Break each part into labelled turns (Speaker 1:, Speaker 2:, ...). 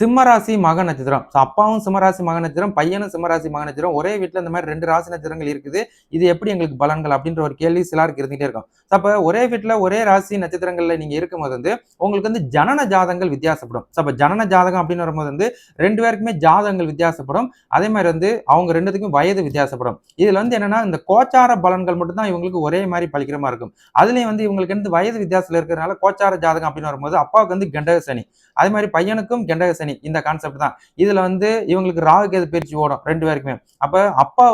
Speaker 1: சிம்மராசி மக நட்சத்திரம். அப்பாவும் சிம்மராசி மக நட்சத்திரம், பையனும் சிம்மராசி மக நட்சத்திரம். ஒரே வீட்டுல இந்த மாதிரி 2 ராசி நட்சத்திரங்கள் இருக்குது. இது எப்படி எங்களுக்கு பலன்கள் அப்படின்ற ஒரு கேள்வி சிலருக்கு இருந்துகிட்டே இருக்கும். அப்ப ஒரே வீட்டுல ஒரே ராசி நட்சத்திரங்கள்ல நீங்க இருக்கும்போது உங்களுக்கு ஜனன ஜாதகங்கள் வித்தியாசப்படும். அப்ப ஜனன ஜாதகம் அப்படின்னு வரும்போது 2 பேருக்குமே ஜாதகங்கள் வித்தியாசப்படும். அதே மாதிரி அவங்க 2த்துக்கும் வயது வித்தியாசப்படும். இதுல என்னன்னா இந்த கோச்சார பலன்கள் மட்டும் தான் இவங்களுக்கு ஒரே மாதிரி பலிக்கிற மாதிரி இருக்கும். அதுலயும் இவங்களுக்கு வயது வித்தியாசத்துல இருக்கிறதுனால கோச்சார ஜாதகம் அப்படின்னு வரும்போது அப்பாவுக்கு கண்டக சனி, அதே மாதிரி பையனுக்கும் கெண்டக சனி. இந்த கான்செப்ட் தான். இதுல இவங்களுக்கு ராகு கேது பயிற்சி ஓடும் 2 பேருக்குமே. அப்ப அப்பா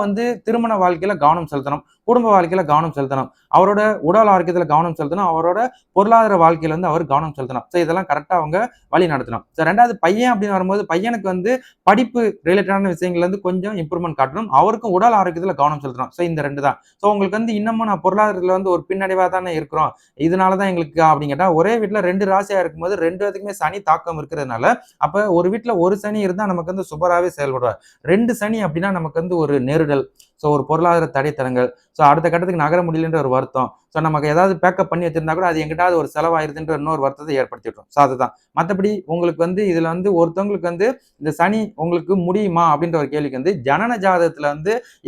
Speaker 1: திருமண வாழ்க்கையில கவனம் செலுத்தணும், குடும்ப வாழ்க்கையில கவனம் செலுத்தணும், அவரோட உடல் ஆரோக்கியத்துல கவனம் செலுத்தணும், அவரோட பொருளாதார வாழ்க்கையில அவர் கவனம் செலுத்தணும். ஸோ இதெல்லாம் கரெக்டா அவங்க வழி நடத்தணும். ஸோ 2வது பையன் அப்படின்னு வரும்போது பையனுக்கு படிப்பு ரிலேட்டடான விஷயங்கள்ல கொஞ்சம் இம்ப்ரூவ்மெண்ட் காட்டணும், அவருக்கும் உடல் ஆரோக்கியத்துல கவனம் செலுத்தணும். ஸோ இந்த 2 தான். ஸோ உங்களுக்கு இன்னமும் நான் பொருளாதாரத்துல ஒரு பின்னடைவா தானே இருக்கிறோம், இதனாலதான் எங்களுக்கு அப்படின்னு கேட்டா, ஒரே வீட்டுல 2 ராசியா இருக்கும்போது 2 பேத்துக்குமே சனி தாக்கம் இருக்கிறதுனால, அப்ப ஒரு வீட்டுல ஒரு சனி இருந்தா நமக்கு சூப்பராகவே செயல்படுவார். 2 சனி அப்படின்னா நமக்கு ஒரு நெருடல், ஸோ ஒரு பொருளாதார தடைத்தரங்கள், ஸோ அடுத்த கட்டத்துக்கு நகர முடியலன்ற ஒரு வருத்தம், ஸோ நமக்கு ஏதாவது பேக்கப் பண்ணி வச்சிருந்தா கூட அது எங்கிட்டாவது ஒரு செலவாயிருதுன்ற இன்னொரு வருத்தத்தை ஏற்படுத்திட்டோம். ஸோ அதுதான். மற்றபடி உங்களுக்கு இதுல ஒருத்தவங்களுக்கு இந்த சனி உங்களுக்கு முடியுமா அப்படின்ற ஒரு கேள்விக்கு ஜனன ஜாதகத்துல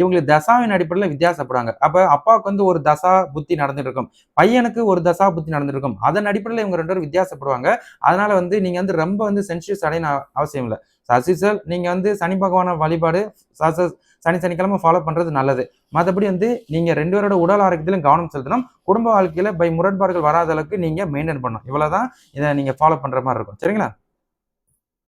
Speaker 1: இவங்களுக்கு தசாவின் அடிப்படையில் வித்தியாசப்படுறாங்க. அப்ப அப்பாவுக்கு ஒரு தசா புத்தி நடந்துட்டு இருக்கும், பையனுக்கு ஒரு தசா புத்தி நடந்துருக்கும். அதன் அடிப்படையில் இவங்க 2 பேரும் வித்தியாசப்படுவாங்க. அதனால நீங்க ரொம்ப சென்சியஸ் அடையணும் அவசியம் இல்லை. சசிசல் நீங்க சனி பகவான வழிபாடு சனிக்கிழமை ஃபாலோ பண்றது நல்லது. மற்றபடி நீங்க 2 பேரோட உடல் ஆரோக்கியத்திலும் கவனம் செலுத்தணும், குடும்ப வாழ்க்கையில முரண்பாடுகள் வராத அளவுக்கு நீங்க மெயின்டைன் பண்ணணும். இவ்வளவுதான் இதை நீங்க ஃபாலோ பண்ற மாதிரி இருக்கும். சரிங்களா?